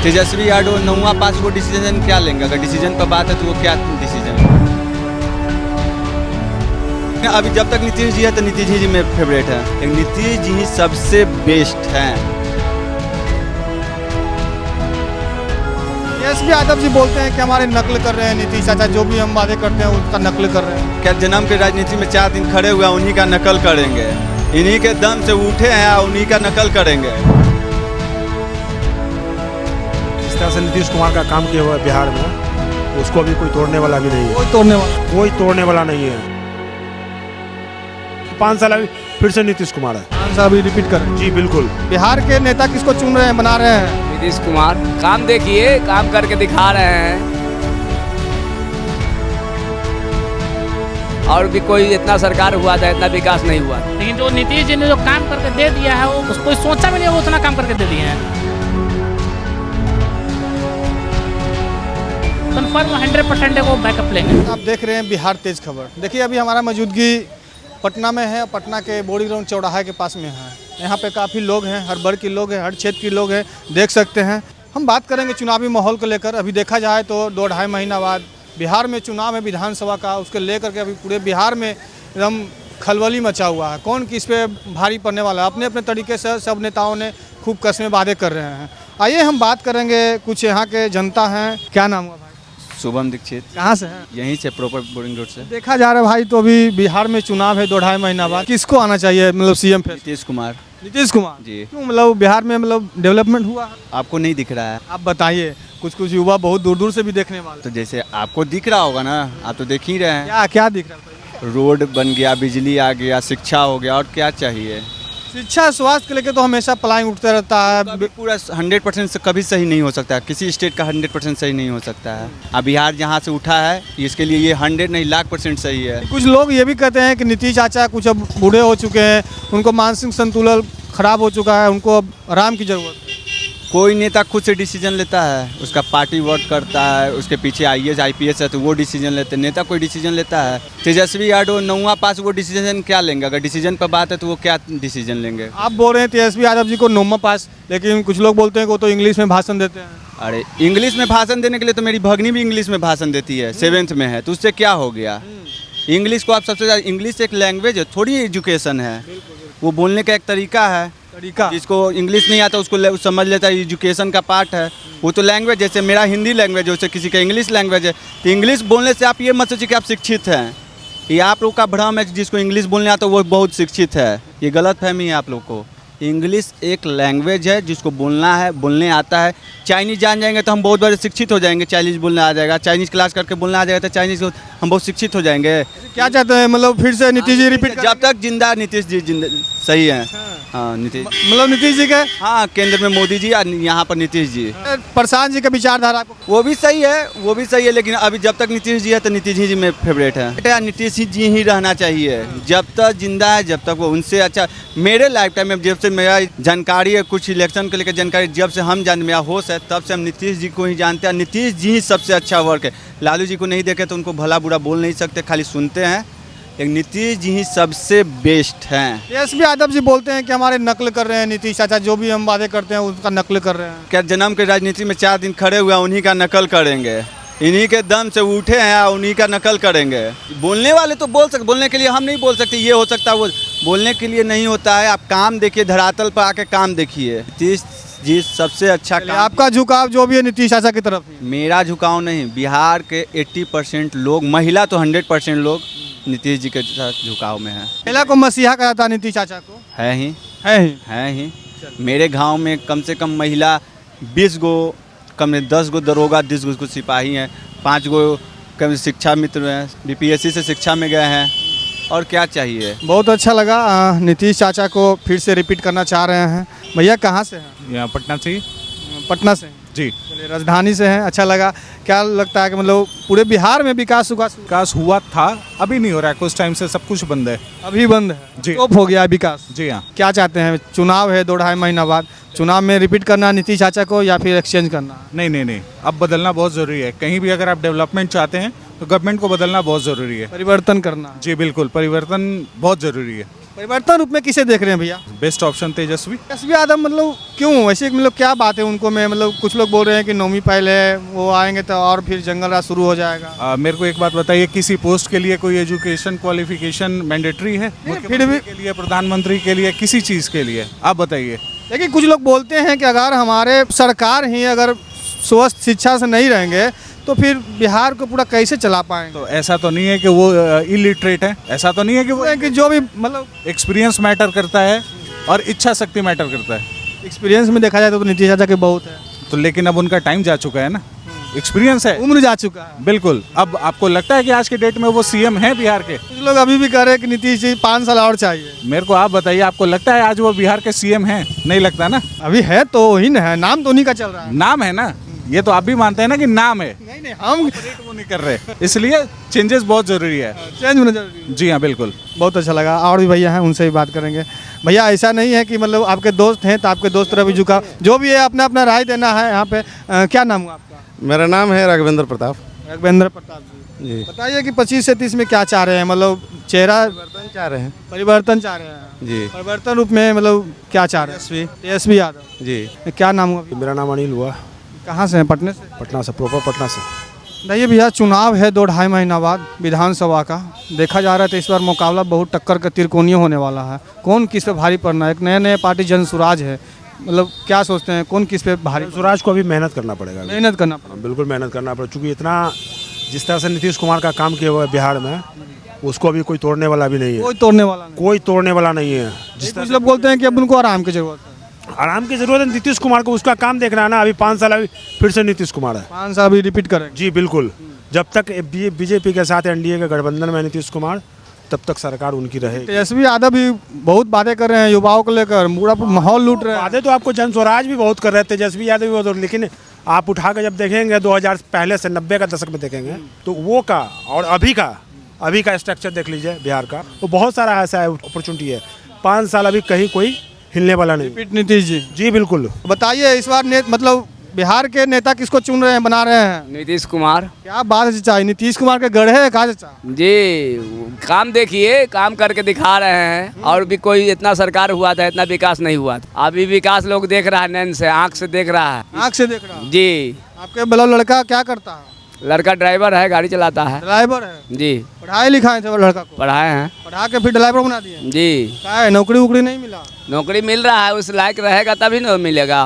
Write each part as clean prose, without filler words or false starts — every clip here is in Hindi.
तेजस्वी यादव 9वां पास वो डिसीजन क्या लेंगे? अगर डिसीजन पर बात है तो वो क्या डिसीजन? अभी जब तक नीतीश जी है तो नीतीश जी मेरे फेवरेट है, लेकिन नीतीश जी सबसे बेस्ट हैं। तेजस्वी यादव जी बोलते हैं कि हमारे नकल कर रहे हैं नीतीश चाचा, जो भी हम वादे करते हैं उसका नकल कर रहे हैं। क्या जन्म के राजनीति में 4 दिन खड़े हुए उन्हीं का नकल करेंगे? इन्हीं के दम से उठे हैं, उन्हीं का नकल करेंगे। इस तरह से नीतीश कुमार का काम किया हुआ है बिहार में, उसको अभी कोई तोड़ने वाला भी नहीं है। कोई तोड़ने वाला नहीं है। 5 साल अभी फिर से नीतीश कुमार है। 5 साल अभी रिपीट करें। जी बिल्कुल। बिहार के नेता किसको चुन रहे हैं, बना रहे हैं? नीतीश कुमार काम देखिए, काम करके दिखा रहे हैं। और भी कोई इतना सरकार हुआ था, इतना विकास नहीं हुआ। लेकिन जो नीतीश जी ने जो काम करके दे दिया है, वो उसको सोचा भी नहीं, वो उतना काम करके दे दिए हैं। कन्फर्म 100% वो बैकअप लेंगे। आप देख रहे हैं बिहार तेज खबर। देखिए अभी हमारा मौजूदगी पटना में है, पटना के बोरी ग्राउंड चौराहा के पास में है। यहाँ पे काफ़ी लोग हैं, हर वर्ग के लोग हैं, हर क्षेत्र के लोग हैं, देख सकते हैं। हम बात करेंगे चुनावी माहौल को लेकर। अभी देखा जाए तो 2-2.5 महीना बाद बिहार में चुनाव है विधानसभा का, उसके लेकर के अभी पूरे बिहार में एकदम खलबली मचा हुआ है। कौन किस पे भारी पड़ने वाला है, अपने अपने तरीके से सब नेताओं ने खूब कस्में वादे कर रहे हैं। आइए हम बात करेंगे, कुछ यहाँ के जनता हैं। क्या नाम हुआ भाई? शुभम दीक्षित। कहाँ से हैं? यहीं से प्रॉपर बोरिंग रोड से। देखा जा रहा है भाई, तो अभी बिहार में चुनाव है 2-2.5 महीना बाद, किसको आना चाहिए मतलब सीएम पे? नीतीश कुमार नीतीश कुमार जी। क्यों, मतलब बिहार में मतलब डेवलपमेंट हुआ है? आपको नहीं दिख रहा है? आप बताइए, कुछ कुछ युवा बहुत दूर दूर से भी देखने वाले। तो जैसे आपको दिख रहा होगा ना, आप तो देख ही रहे हैं। क्या क्या दिख रहा है? रोड बन गया, बिजली आ गया, शिक्षा हो गया, और क्या चाहिए? शिक्षा स्वास्थ्य के लेके तो हमेशा प्लान उठते रहता है। कभी पूरा 100% से कभी सही नहीं हो सकता है, किसी स्टेट का 100% सही नहीं हो सकता है। अब बिहार जहाँ से उठा है, इसके लिए ये 100 नहीं 1,00,000% सही है। कुछ लोग ये भी कहते हैं कि नीतीश चाचा कुछ अब बूढ़े हो चुके हैं, उनको मानसिक संतुलन खराब हो चुका है, उनको अब आराम की जरूरत है। कोई नेता खुद से डिसीजन लेता है, उसका पार्टी वर्क करता है, उसके पीछे IAS IPS है तो वो डिसीजन लेते हैं। नेता कोई डिसीजन लेता है? तेजस्वी यादव 9वां पास वो डिसीजन क्या लेंगे? अगर डिसीजन पर बात है तो वो क्या डिसीजन लेंगे? आप बोल रहे हैं तेजस्वी यादव जी को 9वां पास, लेकिन कुछ लोग बोलते हैं कि वो तो इंग्लिश में भाषण देते हैं। अरे इंग्लिश में भाषण देने के लिए तो मेरी भगनी भी इंग्लिश में भाषण देती है, 7th में है, तो उससे क्या हो गया? इंग्लिश को आप सबसे ज़्यादा, इंग्लिश एक लैंग्वेज है, थोड़ी एजुकेशन है। वो बोलने का एक तरीका है। जिसको इंग्लिश नहीं आता उसको समझ लेता है, एजुकेशन का पार्ट है। वो तो लैंग्वेज, जैसे मेरा हिंदी लैंग्वेज है, उससे किसी का इंग्लिश लैंग्वेज है। तो इंग्लिश बोलने से आप ये मत सोचिए कि आप शिक्षित हैं। ये आप लोग का भ्रम है, जिसको इंग्लिश बोलने आता है वो बहुत शिक्षित है। ये गलत फहमी है आप लोग को। इंग्लिश एक लैंग्वेज है, जिसको बोलना है, बोलने आता है। चाइनीज़ जान जाएंगे तो हम बहुत बड़े शिक्षित हो जाएंगे। चाइनीज़ बोलना आ जाएगा, चाइनीज़ क्लास करके बोलना आ जाएगा तो चाइनीज़ हम बहुत शिक्षित हो जाएंगे। क्या चाहते हैं, मतलब फिर से नीतीश जी रिपीट? जब तक जिंदा नीतीश जी जिंदा सही है। हाँ नीतीश, मतलब नीतीश जी के, हाँ केंद्र में मोदी जी और यहाँ पर नीतीश जी। प्रशांत जी का विचारधारा आपको? वो भी सही है, वो भी सही है, लेकिन अभी जब तक नीतीश जी है तो नीतीश जी मेरे फेवरेट है। नीतीश जी ही रहना चाहिए जब तक जिंदा है, जब तक वो उनसे अच्छा। मेरे लाइफ टाइम में जब से मेरा जानकारी है, कुछ इलेक्शन को लेकर जानकारी जब से हम मेरा होश है, तब से हम नीतीश जी को ही जानते हैं। नीतीश जी ही सबसे अच्छा वर्क है। लालू जी को नहीं देखे तो उनको भला बुरा बोल नहीं सकते, खाली सुनते हैं। लेकिन नीतीश जी ही सबसे बेस्ट हैं। तेजस्वी यादव जी बोलते हैं कि हमारे नकल कर रहे हैं नीतीश चाचा, जो भी हम वादे करते हैं उसका नकल कर रहे हैं। क्या जन्म के राजनीति में 4 दिन खड़े हुए उन्हीं का नकल करेंगे? इन्हीं के दम से उठे हैं, उन्हीं का नकल करेंगे। बोलने वाले तो बोल सकते, बोलने के लिए हम नहीं बोल सकते ये हो सकता है, वो बोलने के लिए नहीं होता है। आप काम देखिए, धरातल पर आके काम देखिए। नीतीश जी सबसे अच्छा काम। आपका झुकाव जो भी है नीतीश चाचा की तरफ? मेरा झुकाव नहीं, बिहार के 80% लोग, महिला तो 100% लोग नीतीश जी के साथ झुकाव में है। महिला को मसीहा कहा जाता है नीतीश चाचा को? है ही, है ही, है ही। मेरे गांव में कम से कम महिला 20 गो, कम 10 गो दरोगा, 10 गो सिपाही हैं, 5 गो कम शिक्षा मित्र हैं, BPSC से शिक्षा में गए हैं। और क्या चाहिए? बहुत अच्छा लगा। नीतीश चाचा को फिर से रिपीट करना चाह रहे हैं। भैया कहाँ से हैं? यहाँ पटना से ही। पटना से जी। चलिए, राजधानी से हैं, अच्छा लगा। क्या लगता है कि मतलब पूरे बिहार में विकास हुआ था, अभी नहीं हो रहा है, कुछ टाइम से सब कुछ बंद है। अभी बंद है जी। स्टॉप हो गया है विकास? जी हाँ। क्या चाहते हैं, चुनाव है 2-2.5 महीना बाद, चुनाव में रिपीट करना नीतीश चाचा को या फिर एक्सचेंज करना? नहीं, अब बदलना बहुत ज़रूरी है। कहीं भी अगर आप डेवलपमेंट चाहते हैं तो गवर्नमेंट को बदलना बहुत ज़रूरी है। परिवर्तन करना? जी बिल्कुल, परिवर्तन बहुत ज़रूरी है। परिवर्तन रूप में किसे देख रहे हैं भैया? बेस्ट ऑप्शन तेजस्वी। तेजस्वी यादव मतलब क्यों वैसे मतलब क्या बात है उनको में मतलब कुछ लोग बोल रहे हैं कि 9वीं फाइल है वो आएंगे तो और फिर जंगल राज शुरू हो जाएगा। मेरे को एक बात बताइए, किसी पोस्ट के लिए कोई एजुकेशन क्वालिफिकेशन मैंडेटरी है? फिर भी के लिए, प्रधानमंत्री के लिए, किसी चीज़ के लिए आप बताइए। लेकिन कुछ लोग बोलते हैं कि अगर हमारे सरकार ही अगर स्वस्थ शिक्षा से नहीं रहेंगे तो फिर बिहार को पूरा कैसे चला पाएंगे? तो ऐसा तो नहीं है कि वो इलिटरेट है, ऐसा तो नहीं है कि वो कि जो भी मतलब एक्सपीरियंस मैटर करता है और इच्छा शक्ति मैटर करता है। एक्सपीरियंस में देखा जाए तो नीतीश चाचा के बहुत है, तो लेकिन अब उनका टाइम जा चुका है ना, एक्सपीरियंस है, उम्र जा चुका है। बिल्कुल। अब आपको लगता है कि आज के डेट में वो सीएम है बिहार के? कुछ लोग अभी भी कह रहे हैं कि नीतीश जी 5 साल और चाहिए। मेरे को आप बताइए, आपको लगता है आज वो बिहार के सीएम हैं? नहीं लगता ना। अभी है तो वही ना है, नाम तो उन्हीं का चल रहा है। नाम है ना, ये तो आप भी मानते हैं ना कि नाम है। नहीं हम वो नहीं कर रहे, इसलिए चेंजेस बहुत जरूरी है। चेंज होना जरूरी है। जी हाँ, बिल्कुल। बहुत अच्छा लगा। और भी भैया हैं, उनसे भी बात करेंगे। भैया ऐसा नहीं है कि मतलब आपके दोस्त हैं तो आपके दोस्त तरफ भी झुका, जो भी है अपना अपना राय देना है यहाँ पे। क्या नाम हुआ आपका? मेरा नाम है राघवेंद्र प्रताप राघवेंद्र प्रताप जी। जी। बताइए कि 25 से 30 में क्या चाह रहे हैं, मतलब चेहरा परिवर्तन चाह रहे हैं परिवर्तन चाह रहे हैं जी। परिवर्तन रूप में मतलब क्या चाह रहे हैं? तेजस्वी यादव जी। क्या नाम हुआ? मेरा नाम अनिल हुआ, कहाँ से हैं? पटने से। पटना से, प्रॉपर पटना से। देखिए भैया, चुनाव है 2-2.5 महीना बाद विधानसभा का। देखा जा रहा है तो इस बार मुकाबला बहुत टक्कर का तिरकोनीय होने वाला है। कौन किस पे भारी पड़ना है? एक नए पार्टी जनसुराज है, मतलब क्या सोचते हैं कौन किस पे भारी? स्वराज को अभी मेहनत करना पड़ेगा, मेहनत करना पड़ेगा। बिल्कुल मेहनत करना पड़ेगा, क्योंकि इतना जिस तरह से नीतीश कुमार का काम किया हुआ है बिहार में, उसको अभी कोई तोड़ने वाला भी नहीं है। कोई तोड़ने वाला नहीं। कोई तोड़ने वाला नहीं है। जिस कुछ लोग बोलते हैं कि अब उनको आराम की जरूरत है। आराम की जरूरत है नीतीश कुमार को, उसका काम देखना है ना। अभी 5 साल अभी फिर से नीतीश कुमार है। 5 साल अभी रिपीट करेंगे। जी बिल्कुल। जब तक बीजेपी के साथ एनडीए के गठबंधन में नीतीश कुमार, तब तक सरकार उनकी रहेगी। तेजस्वी यादव भी बहुत बातें कर रहे हैं युवाओं को लेकर, पूरा माहौल लूट रहे हैं। वादे तो आपको जनस्वराज भी बहुत कर रहे हैं, तेजस्वी यादव भी बहुत, लेकिन आप उठा कर जब देखेंगे 2000 पहले से 90 का दशक में देखेंगे तो वो का और अभी का स्ट्रक्चर देख लीजिए बिहार का, वो बहुत सारा ऐसा अपॉर्चुनिटी है। 5 साल अभी कहीं कोई हिलने वाला नहीं। रिपीट नीतीश जी। जी बिल्कुल। बताइए इस बार मतलब बिहार के नेता किसको चुन रहे हैं, बना रहे हैं? नीतीश कुमार। क्या बात है चाचा, नीतीश कुमार के गढ़ है कहा चाचा? जी, काम देखिए, काम करके दिखा रहे हैं। और भी कोई इतना सरकार हुआ था, इतना विकास नहीं हुआ था। अभी विकास लोग देख रहा है, नैन से, आँख से देख रहा है। आँख से देख रहा है। जी। आपके मतलब लड़का क्या करता है? लड़का ड्राइवर है, गाड़ी चलाता है। ड्राइवर है जी। पढ़ाए लिखाए थे वो लड़का को? पढ़ाए हैं। पढ़ा के फिर ड्राइवर बना दिए? जी। क्या है, नौकरी वोकरी नहीं मिला? नौकरी मिल रहा है, उस लायक रहेगा तभी ना मिलेगा।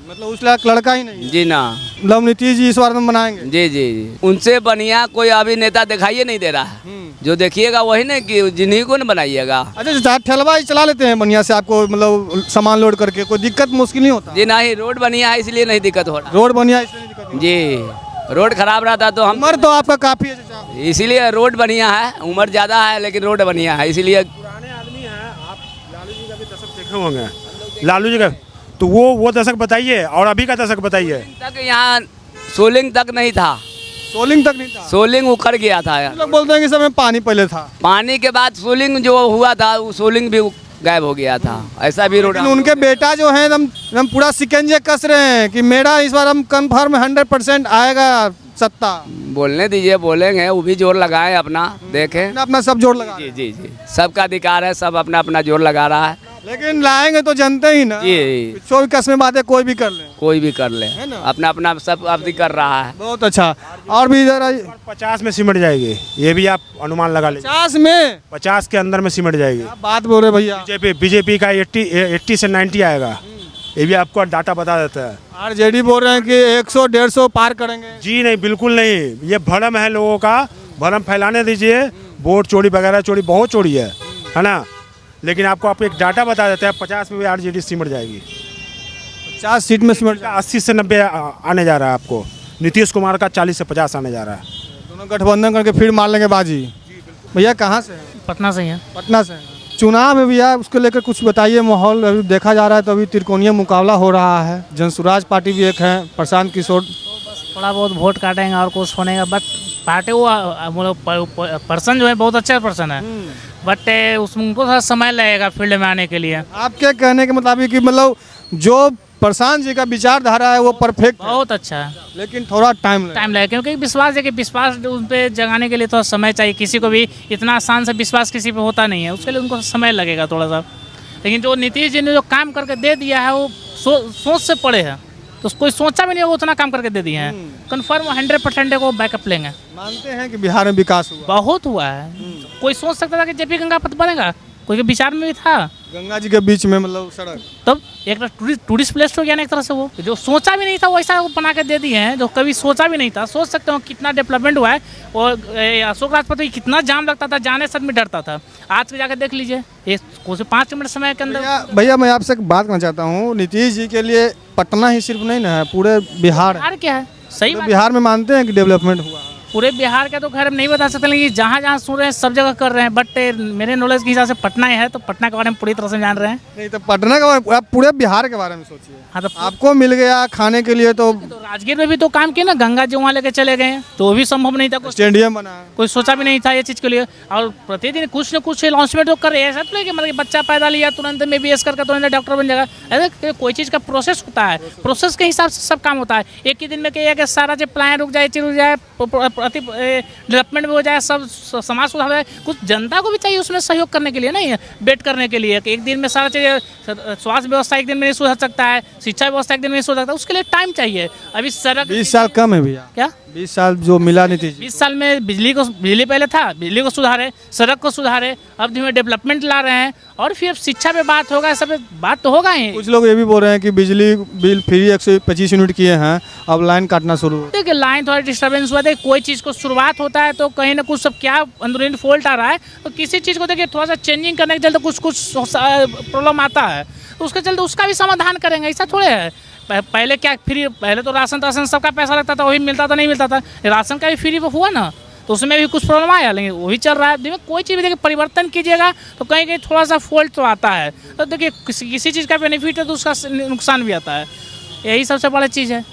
मतलब उस लायक लड़का ही नहीं है। जी ना। मतलब नीतीश जी इस बार में बनाएंगे? जी जी जी। उनसे बढ़िया कोई अभी नेता दिखाइए नहीं दे रहा है। जो देखिएगा वही ना, कि जिन्हीं को न बनाइएगा। अच्छा चाचा, ठेलवा ही चला लेते हैं बढ़िया से, आपको मतलब सामान लोड करके कोई दिक्कत मुश्किल नहीं होता? जी नहीं, रोड बढ़िया है इसलिए नहीं दिक्कत हो रहा। रोड बढ़िया है इसलिए नहीं दिक्कत होती? जी, रोड खराब रहता तो हम, उम्र तो आपका काफी है चाचा। इसीलिए रोड बढ़िया है। उम्र ज़्यादा है लेकिन रोड बढ़िया है, इसीलिए। पुराने आदमी हैं आप, लालू जी का भी दशक देखे होंगे, लालू जी का, तो वो दशक बताइए और अभी का दशक बताइए। तक यहाँ सोलिंग तक नहीं था। सोलिंग तक नहीं था? सोलिंग उखड़ गया था यार। लोग बोलते हैं कि समय पानी पहले था। पानी के बाद सोलिंग जो हुआ था, वो सोलिंग भी गायब हो गया था। ऐसा भी रोड। लेकिन उनके बेटा जो है एकदम पूरा सिकंजे कस रहे हैं कि मेरा इस बार हम कन्फर्म 100% आएगा सत्ता। बोलने दीजिए, बोलेंगे, वो भी जोर लगाए अपना, देखें। अपना सब जोर लगा। जी जी जी, सबका अधिकार है, सब अपना अपना जोर लगा रहा है। लेकिन लाएंगे तो जनते ही ना। जी। 24 कस्में बातें कोई भी कर ले, कोई भी कर ले, है ना? अपना अपना सब अवधि कर रहा है। बहुत अच्छा। और भी इधर 50 में सिमट जाएगी, ये भी आप अनुमान लगा लीजिए। 50 में? 50 के अंदर में सिमट जाएगी। क्या बात बोल रहे भैया। बीजेपी का 80 से 90 आएगा, ये भी आपको डाटा बता देता है। आरजेडी बोल रहे हैं कि 100-150 पार करेंगे। जी नहीं, बिल्कुल नहीं, ये भ्रम है लोगों का। भ्रम फैलाने दीजिए। वोट चोरी वगैरह चोरी बहुत चोरी है ना। लेकिन आपको एक डाटा बता देते हैं, 50 में भी आरजेडी सिमट जाएगी। 50 सीट में सिमट 80 से 90 आने जा रहा है आपको। नीतीश कुमार का 40 से 50 आने जा रहा है। दोनों गठबंधन करके फिर मार लेंगे बाजी। भैया कहाँ से हैं? पटना से ही है। पटना से हैं। चुनाव है भैया, उसको लेकर कुछ बताइए। माहौल अभी देखा जा रहा है तो अभी त्रिकोणीय मुकाबला हो रहा है। जनसुराज पार्टी भी एक है, प्रशांत किशोर। थोड़ा बहुत वोट काटेंगे और कुछ होने का, बट पार्टी वो पर्सन जो है बहुत अच्छा पर्सन है, बट उसमें उनको थोड़ा समय लगेगा फील्ड में आने के लिए। आपके कहने के मुताबिक कि मतलब जो प्रशांत जी का विचारधारा है वो परफेक्ट है, बहुत अच्छा है। लेकिन थोड़ा टाइम लगेगा। टाइम लगेगा क्योंकि विश्वास है कि विश्वास उन पर जगाने के लिए थोड़ा समय चाहिए। किसी को भी इतना आसान से विश्वास किसी पे होता नहीं है, उसके लिए उनको समय लगेगा थोड़ा सा। लेकिन जो नीतीश जी ने जो काम करके दे दिया है वो सोच से पड़े है, तो कोई सोचा भी नहीं होगा उतना काम करके दे दिए हैं। कन्फर्म 100% को बैकअप लेंगे। मानते हैं कि बिहार में विकास हुआ, बहुत हुआ है। कोई सोच सकता था कि जेपी गंगा पथ बनेगा? कोई के विचार में भी था? गंगा जी के बीच में मतलब सड़क, तब एक टूरिस्ट प्लेस हो गया ना एक तरह से। वो जो सोचा भी नहीं था वैसा वो बना के दे दिए हैं, जो कभी सोचा भी नहीं था। सोच सकते हो कितना डेवलपमेंट हुआ है। और अशोक राजपथ कितना जाम लगता था, जाने से आदमी डरता था। आज के जाकर देख लीजिए, ये कुछ 5 मिनट समय के अंदर। भैया मैं आपसे एक बात करना चाहता हूँ, नीतीश जी के लिए पटना ही सिर्फ नहीं ना है, पूरे बिहार है। बिहार क्या है? सही बात। बिहार में मानते हैं कि डेवलपमेंट हुआ है? पूरे बिहार का तो खैर हम नहीं बता सकते, लेकिन जहाँ जहाँ सुन रहे हैं सब जगह कर रहे हैं। बट मेरे नॉलेज के हिसाब से पटना ही है, तो पटना के बारे में पूरी तरह से जान रहे हैं। नहीं तो पटना के बारे, आप पूरे बिहार के बारे में सोचिए। हाँ तो आपको मिल गया खाने के लिए, तो राजगीर में भी तो काम किया ना, गंगा जी वहाँ लेके चले गए, तो वो भी संभव नहीं था। स्टेडियम बना है। कोई सोचा भी नहीं था ये चीज़ के लिए। और प्रतिदिन कुछ न कुछ लॉन्चमेंट तो कर रहे हैं। ऐसा तो नहीं कि मतलब कि बच्चा पैदा लिया तुरंत में BS करके तुरंत डॉक्टर बन जाएगा। ऐसा कोई चीज़ का प्रोसेस होता है, प्रोसेस के हिसाब से सब काम होता है। एक ही दिन में कहिए कि सारा जो प्लान रुक जाए, चीज रुक जाए, डेवलपमेंट में हो जाए, सब समाज सुधार हो जाए। कुछ जनता को भी चाहिए उसमें सहयोग करने के लिए, नहीं बेट करने के लिए। एक दिन में सारा चीज़, स्वास्थ्य व्यवस्था एक दिन में नहीं सुधर सकता है, शिक्षा व्यवस्था एक दिन में नहीं सुधर सकता, उसके लिए टाइम चाहिए। अभी सड़क 20 साल कम है भैया। क्या 20 साल जो मिला नीतीश जी? 20 साल में बिजली पहले था, बिजली को सुधारे, सड़क को सुधारे, अब धीमे डेवलपमेंट ला रहे हैं। और फिर शिक्षा पे बात होगा, सब बात तो होगा ही। कुछ लोग ये भी बोल रहे हैं कि बिजली बिल फ्री 125 यूनिट किए हैं, अब लाइन काटना शुरू हो। देखिए लाइन थोड़ा डिस्टर्बेंस हुआ है। कोई चीज़ को शुरुआत होता है तो कहीं ना कुछ सब क्या अंदरूनी फॉल्ट आ रहा है, तो किसी चीज़ को देखिए थोड़ा सा चेंजिंग करने के चलते कुछ प्रॉब्लम आता है, तो उसके चलते उसका भी समाधान करेंगे। ऐसा थोड़े है। पहले क्या फ्री, पहले तो राशन सबका पैसा लगता था, वही मिलता था, नहीं मिलता था। राशन का भी फ्री हुआ ना, तो उसमें भी कुछ प्रॉब्लम आया, लेकिन वही चल रहा है। कोई चीज़ भी देखिए परिवर्तन कीजिएगा तो कहीं कहीं थोड़ा सा फॉल्ट तो आता है। तो देखिए किसी चीज़ का बेनिफिट है तो उसका नुकसान भी आता है। यही सबसे बड़ा चीज़ है।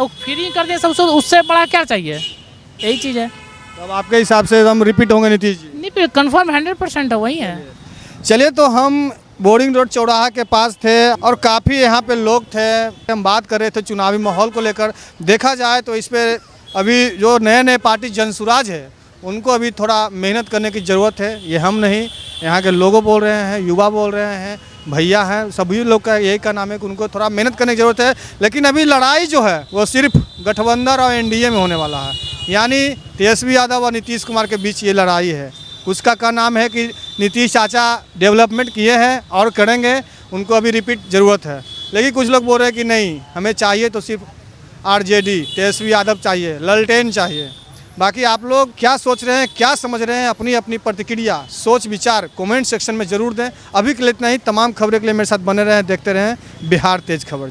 और फ्री कर दिया सबसे, उससे बड़ा क्या चाहिए? यही चीज़ है। अब आपके हिसाब से हम रिपीट होंगे नीतीश जी? नहीं, कन्फर्म 100% है, वही है। चलिए, तो हम बोरिंग रोड चौराहा के पास थे और काफ़ी यहाँ पे लोग थे। हम बात कर रहे थे चुनावी माहौल को लेकर। देखा जाए तो इस पर अभी जो नए पार्टी जनसुराज है, उनको अभी थोड़ा मेहनत करने की ज़रूरत है। ये हम नहीं, यहाँ के लोगों बोल रहे हैं, युवा बोल रहे हैं, भैया हैं, सभी लोग का यही का नाम है कि उनको थोड़ा मेहनत करने की ज़रूरत है। लेकिन अभी लड़ाई जो है वो सिर्फ गठबंधन और NDA में होने वाला है, यानी तेजस्वी यादव और नीतीश कुमार के बीच ये लड़ाई है। उसका का नाम है कि नीतीश चाचा डेवलपमेंट किए हैं और करेंगे, उनको अभी रिपीट ज़रूरत है। लेकिन कुछ लोग बोल रहे हैं कि नहीं, हमें चाहिए तो सिर्फ RJD तेजस्वी यादव चाहिए, ललटेन चाहिए। बाकी आप लोग क्या सोच रहे हैं, क्या समझ रहे हैं, अपनी अपनी प्रतिक्रिया, सोच विचार कमेंट सेक्शन में ज़रूर दें। अभी के लिए इतना ही। तमाम खबरें के लिए मेरे साथ बने रहें, देखते रहें बिहार तेज खबर।